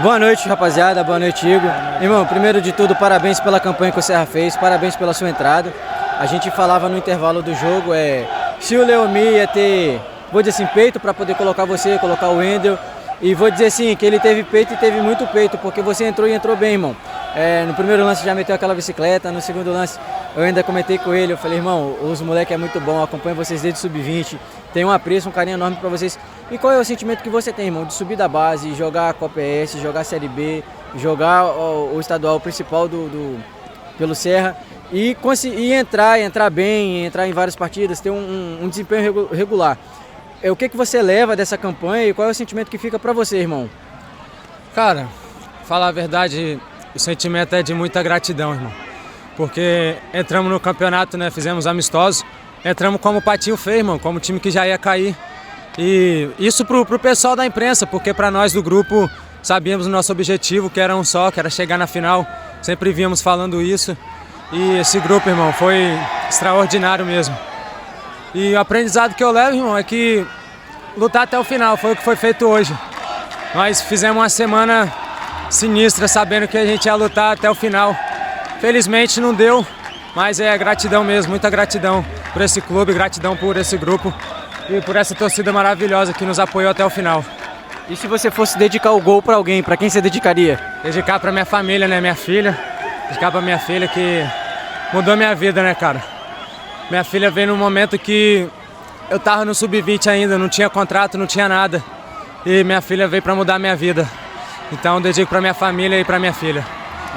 Boa noite, rapaziada. Boa noite, Igor. Irmão, primeiro de tudo, parabéns pela campanha que o Serra fez, parabéns pela sua entrada. A gente falava no intervalo do jogo, se o Leomi ia ter, vou dizer assim, peito para poder colocar você, colocar o Wendel. E vou dizer assim, que ele teve peito e teve muito peito, porque você entrou e entrou bem, irmão. No primeiro lance já meteu aquela bicicleta, no segundo lance eu ainda comentei com ele, eu falei, irmão, os moleques é muito bom, acompanho vocês desde sub-20, tenho um apreço, um carinho enorme pra vocês. E qual é o sentimento que você tem, irmão, de subir da base, jogar a Copa ES, jogar a Série B, jogar o estadual principal pelo Serra e conseguir entrar bem, entrar em várias partidas, ter um desempenho regular. O que você leva dessa campanha e qual é o sentimento que fica pra você, irmão? Cara, falar a verdade, o sentimento é de muita gratidão, irmão. Porque entramos no campeonato, né, fizemos amistosos, entramos como o Patinho fez, irmão, como time que já ia cair. E isso pro pessoal da imprensa, porque para nós do grupo sabíamos o nosso objetivo, que era um só, que era chegar na final. Sempre víamos falando isso. E esse grupo, irmão, foi extraordinário mesmo. E o aprendizado que eu levo, irmão, é que lutar até o final, foi o que foi feito hoje. Nós fizemos uma semana sinistra, sabendo que a gente ia lutar até o final. Felizmente não deu, mas é gratidão mesmo, muita gratidão por esse clube, gratidão por esse grupo e por essa torcida maravilhosa que nos apoiou até o final. E se você fosse dedicar o gol para alguém, para quem você dedicaria? Dedicar para minha família, né, minha filha. Dedicar para minha filha que mudou minha vida, né, cara. Minha filha veio num momento que eu tava no sub-20 ainda, não tinha contrato, não tinha nada. E minha filha veio para mudar minha vida. Então eu dedico para minha família e para minha filha.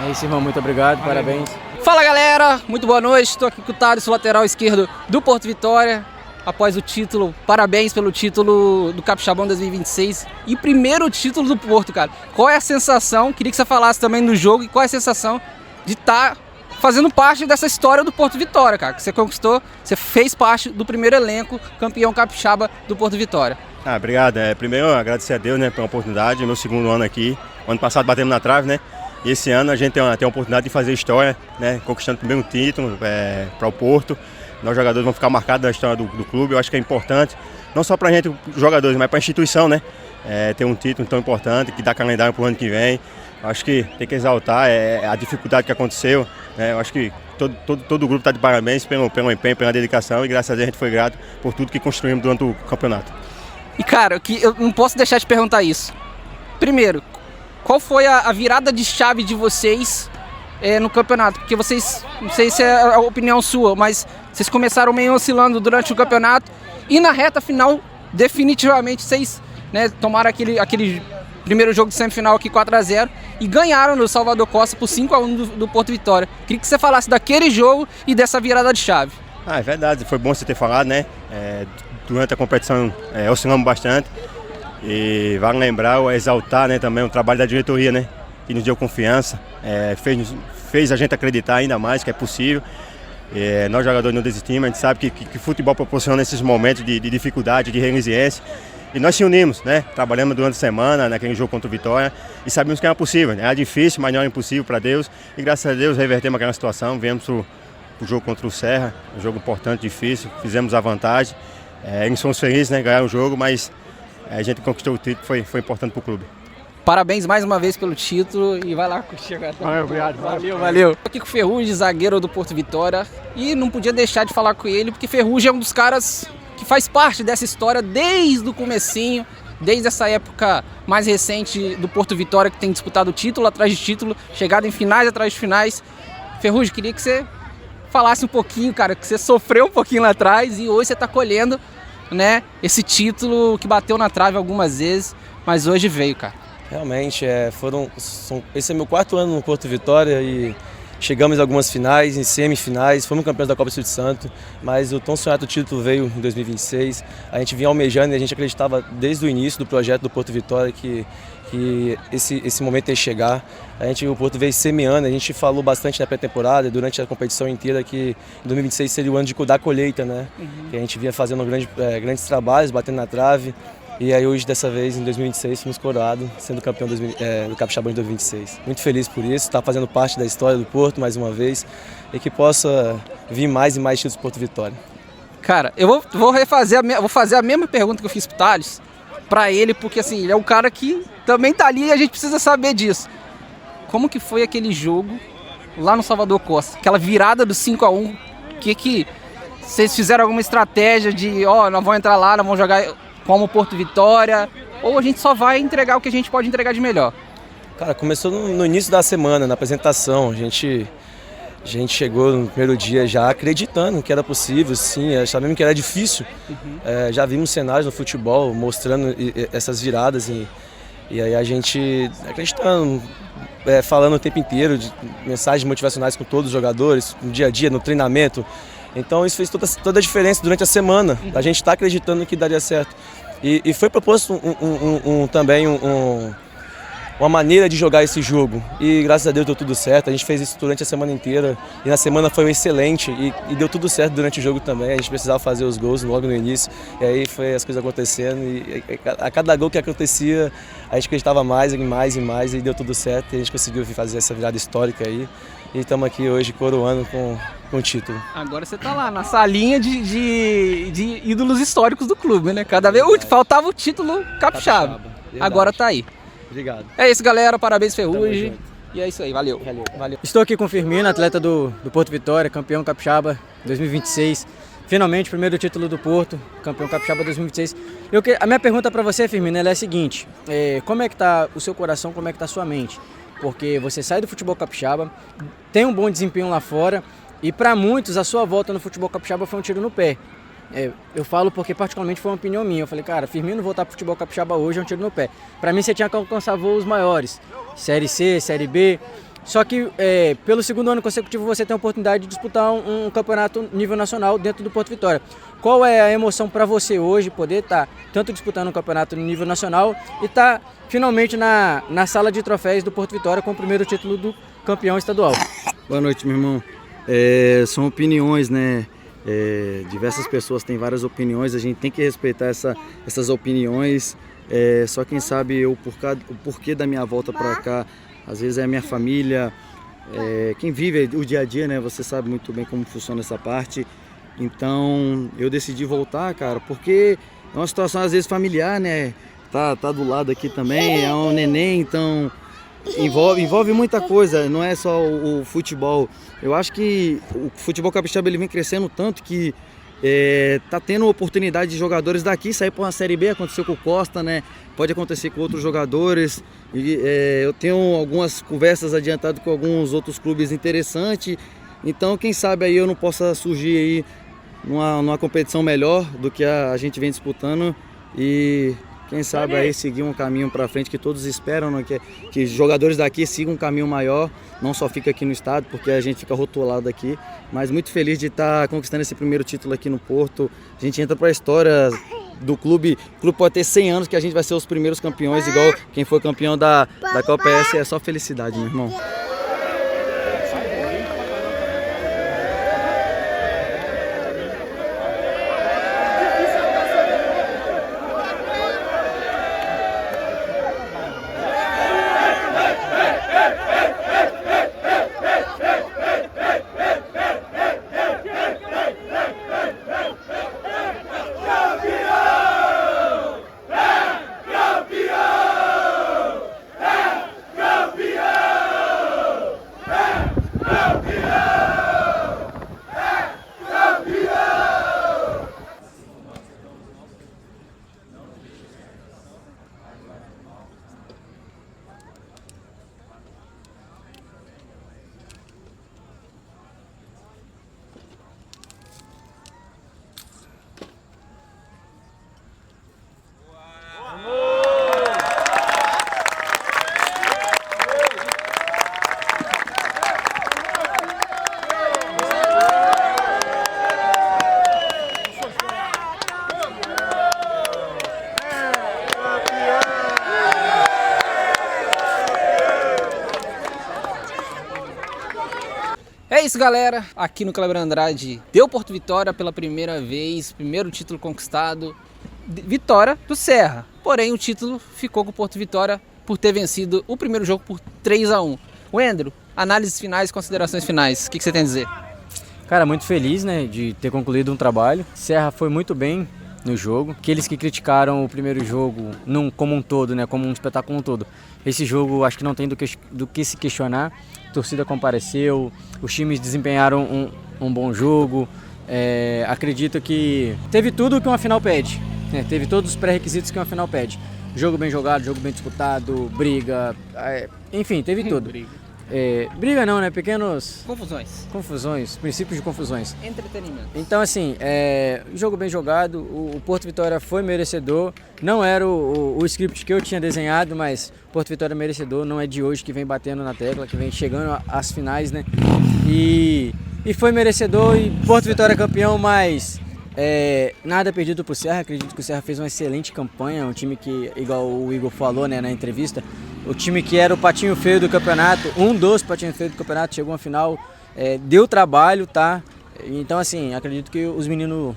É isso, irmão, muito obrigado, parabéns. Fala, galera, muito boa noite, estou aqui com o Thales, lateral esquerdo do Porto Vitória, após o título, parabéns pelo título do Capixabão 2026 e primeiro título do Porto, cara. Qual é a sensação, queria que você falasse também do jogo, e qual é a sensação de estar fazendo parte dessa história do Porto Vitória, cara, que você conquistou, você fez parte do primeiro elenco campeão capixaba do Porto Vitória. Obrigado, primeiro agradecer a Deus, né, pela oportunidade, meu segundo ano aqui, ano passado batemos na trave, né? E esse ano a gente tem a oportunidade de fazer história, né, conquistando o primeiro título para o Porto. Nós jogadores vamos ficar marcados na história do clube. Eu acho que é importante, não só para a gente, jogadores, mas para a instituição, né? Ter um título tão importante, que dá calendário para o ano que vem. Eu acho que tem que exaltar a dificuldade que aconteceu. Né? Eu acho que todo o grupo está de parabéns pelo empenho, pela dedicação, e graças a Deus a gente foi grato por tudo que construímos durante o campeonato. E cara, eu não posso deixar de perguntar isso. Primeiro, qual foi a virada de chave de vocês no campeonato? Porque vocês, não sei se é a opinião sua, mas vocês começaram meio oscilando durante o campeonato e na reta final, definitivamente, vocês, né, tomaram aquele primeiro jogo de semifinal aqui 4-0 e ganharam no Salvador Costa por 5-1 do Porto Vitória. Queria que você falasse daquele jogo e dessa virada de chave. É verdade, foi bom você ter falado, né? Durante a competição oscilamos bastante. E vale lembrar, exaltar, né, também o trabalho da diretoria, né, que nos deu confiança, fez a gente acreditar ainda mais que é possível. Nós jogadores não desistimos, a gente sabe que futebol proporciona esses momentos de dificuldade, de resiliência. E nós se unimos, né, trabalhamos durante a semana naquele jogo contra o Vitória e sabíamos que era possível, né? Era difícil, mas não era impossível para Deus. E graças a Deus revertemos aquela situação, viemos para o jogo contra o Serra, um jogo importante, difícil, fizemos a vantagem. Eles fomos felizes, né, ganhar o jogo, mas a gente conquistou o título, foi importante para o clube. Parabéns mais uma vez pelo título e vai lá curtir agora. Obrigado. Valeu. Estou aqui com o Ferrugem, zagueiro do Porto Vitória, e não podia deixar de falar com ele, porque Ferrugem é um dos caras que faz parte dessa história desde o comecinho, desde essa época mais recente do Porto Vitória, que tem disputado título atrás de título, chegado em finais atrás de finais. Ferrugem, queria que você falasse um pouquinho, cara, que você sofreu um pouquinho lá atrás e hoje você está colhendo, né, esse título que bateu na trave algumas vezes, mas hoje veio, cara. Realmente, esse é meu 4º ano no Porto Vitória e chegamos em algumas finais, em semifinais, fomos campeões da Copa Espírito Santo, mas o tão sonhado título veio em 2026. A gente vinha almejando e a gente acreditava desde o início do projeto do Porto Vitória que esse momento ia chegar. O Porto veio semeando, a gente falou bastante na pré-temporada, durante a competição inteira, que em 2026 seria o ano da colheita, né? Que a gente vinha fazendo grandes trabalhos, batendo na trave. E aí hoje, dessa vez, em 2026, fomos coroados, sendo campeão do Capixabão em 2026. Muito feliz por isso, está fazendo parte da história do Porto mais uma vez e que possa vir mais e mais títulos do Porto Vitória. Cara, eu vou fazer a mesma pergunta que eu fiz pro Thales, pra ele, porque assim, ele é um cara que também tá ali e a gente precisa saber disso. Como que foi aquele jogo lá no Salvador Costa? Aquela virada do 5-1, que vocês fizeram alguma estratégia de, nós vamos entrar lá, nós vamos jogar como Porto Vitória, ou a gente só vai entregar o que a gente pode entregar de melhor? Cara, começou no início da semana, na apresentação. A gente chegou no primeiro dia já acreditando que era possível, sim, sabendo que era difícil. Já vimos cenários no futebol mostrando essas viradas e aí a gente acreditando, falando o tempo inteiro de mensagens motivacionais com todos os jogadores, no dia a dia, no treinamento. Então isso fez toda a diferença durante a semana. A gente está acreditando que daria certo. E foi proposto também uma maneira de jogar esse jogo. E graças a Deus deu tudo certo. A gente fez isso durante a semana inteira. E na semana foi excelente. E deu tudo certo durante o jogo também. A gente precisava fazer os gols logo no início. E aí foi as coisas acontecendo. E a cada gol que acontecia, a gente acreditava mais e mais e mais. E deu tudo certo. E a gente conseguiu fazer essa virada histórica aí. E estamos aqui hoje coroando com o título. Agora você tá lá na salinha de ídolos históricos do clube, né? Cada vez faltava o título capixaba. Agora tá aí. Obrigado. É isso, galera. Parabéns, Ferrugem. E é isso aí. Valeu. Estou aqui com o Firmino, atleta do Porto Vitória, campeão capixaba 2026. Finalmente, primeiro título do Porto, campeão capixaba 2026. A minha pergunta para você, Firmino, ela é a seguinte. Como é que tá o seu coração, como é que tá a sua mente? Porque você sai do futebol capixaba, tem um bom desempenho lá fora e para muitos a sua volta no futebol capixaba foi um tiro no pé. Eu falo porque particularmente foi uma opinião minha. Eu falei, cara, Firmino voltar pro futebol capixaba hoje é um tiro no pé. Para mim você tinha que alcançar voos maiores, Série C, Série B. Só que pelo segundo ano consecutivo você tem a oportunidade de disputar um campeonato nível nacional dentro do Porto Vitória. Qual é a emoção para você hoje poder estar tanto disputando um campeonato no nível nacional e estar finalmente na sala de troféus do Porto Vitória com o primeiro título do campeão estadual? Boa noite, meu irmão. São opiniões, né? Diversas pessoas têm várias opiniões, a gente tem que respeitar essas opiniões. Só quem sabe o porquê da minha volta para cá. Às vezes é a minha família, quem vive o dia a dia, né? Você sabe muito bem como funciona essa parte. Então eu decidi voltar, cara, porque é uma situação às vezes familiar, né? Tá do lado aqui também, é um neném, então envolve muita coisa, não é só o futebol. Eu acho que o futebol capixaba ele vem crescendo tanto que tá tendo oportunidade de jogadores daqui sair para uma Série B. Aconteceu com o Costa, né? Pode acontecer com outros jogadores. Eu tenho algumas conversas adiantadas com alguns outros clubes interessantes. Então, quem sabe aí eu não possa surgir aí numa competição melhor do que a gente vem disputando e quem sabe aí seguir um caminho para frente que todos esperam, né? Que jogadores daqui sigam um caminho maior, não só fica aqui no estado, porque a gente fica rotulado aqui, mas muito feliz de estar conquistando esse primeiro título aqui no Porto. A gente entra para a história do clube. O clube pode ter 100 anos que a gente vai ser os primeiros campeões, igual quem foi campeão da Copa S. É só felicidade, meu irmão. É isso, galera. Aqui no Kleber Andrade deu Porto Vitória pela primeira vez, primeiro título conquistado, vitória do Serra. Porém, o título ficou com o Porto Vitória por ter vencido o primeiro jogo por 3-1. Wendro, análises finais, considerações finais. O que você tem a dizer? Cara, muito feliz, né, de ter concluído um trabalho. Serra foi muito bem, no jogo. Aqueles que criticaram o primeiro jogo como um todo, né, como um espetáculo todo. Esse jogo acho que não tem do que se questionar. A torcida compareceu, os times desempenharam um bom jogo. Acredito que teve tudo o que uma final pede, né? Teve todos os pré-requisitos que uma final pede. Jogo bem jogado, jogo bem disputado, briga, enfim, teve tudo. Briga não, né? Pequenos... Confusões, princípios de confusões. Entretenimento. Então, assim, jogo bem jogado, o Porto Vitória foi merecedor. Não era o script que eu tinha desenhado, mas Porto Vitória é merecedor. Não é de hoje que vem batendo na tecla, que vem chegando às finais, né? E foi merecedor e Porto Vitória campeão, mas... nada perdido pro Serra. Acredito que o Serra fez uma excelente campanha, um time que, igual o Igor falou, né, na entrevista, o time que era o patinho feio do campeonato, um dos patinhos feios do campeonato, chegou à final, deu trabalho, tá? Então, assim, acredito que os meninos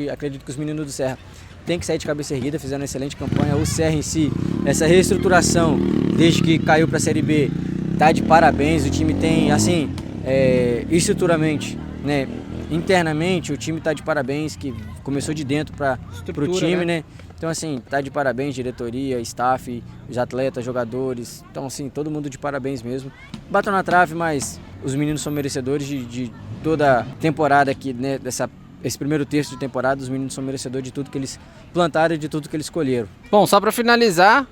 acredito que os meninos do Serra têm que sair de cabeça erguida, fizeram uma excelente campanha. O Serra em si, essa reestruturação, desde que caiu para a Série B, tá de parabéns. O time tem, assim, estruturalmente, né, internamente, o time está de parabéns, que começou de dentro para o time, né? Então, assim, tá de parabéns, diretoria, staff, os atletas, jogadores. Então, assim, todo mundo de parabéns mesmo. Batam na trave, mas os meninos são merecedores de toda a temporada aqui, né? Esse primeiro terço de temporada, os meninos são merecedores de tudo que eles plantaram e de tudo que eles escolheram. Bom, só para finalizar,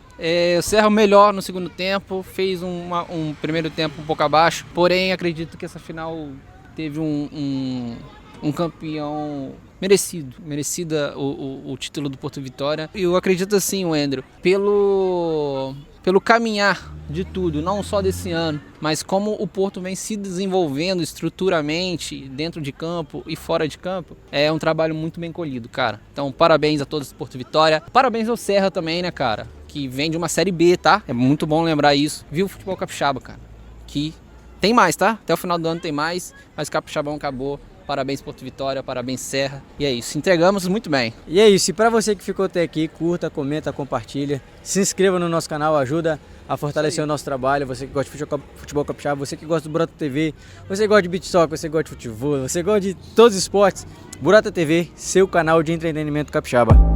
o Serra melhor no segundo tempo, fez um primeiro tempo um pouco abaixo, porém acredito que essa final teve um campeão merecida o título do Porto Vitória. E eu acredito assim, Wendro, pelo caminhar de tudo, não só desse ano, mas como o Porto vem se desenvolvendo estruturalmente dentro de campo e fora de campo, é um trabalho muito bem colhido, cara. Então, parabéns a todos do Porto Vitória. Parabéns ao Serra também, né, cara? Que vem de uma Série B, tá? É muito bom lembrar isso. Viu o futebol capixaba, cara? Que tem mais, tá? Até o final do ano tem mais, mas o capixabão acabou. Parabéns Porto Vitória, parabéns Serra. E é isso, entregamos muito bem. E é isso, e para você que ficou até aqui, curta, comenta, compartilha, se inscreva no nosso canal, ajuda a fortalecer o nosso trabalho. Você que gosta de futebol capixaba, você que gosta do Burata TV, você gosta de beach soccer, você gosta de futebol, você gosta de todos os esportes, Burata TV, seu canal de entretenimento capixaba.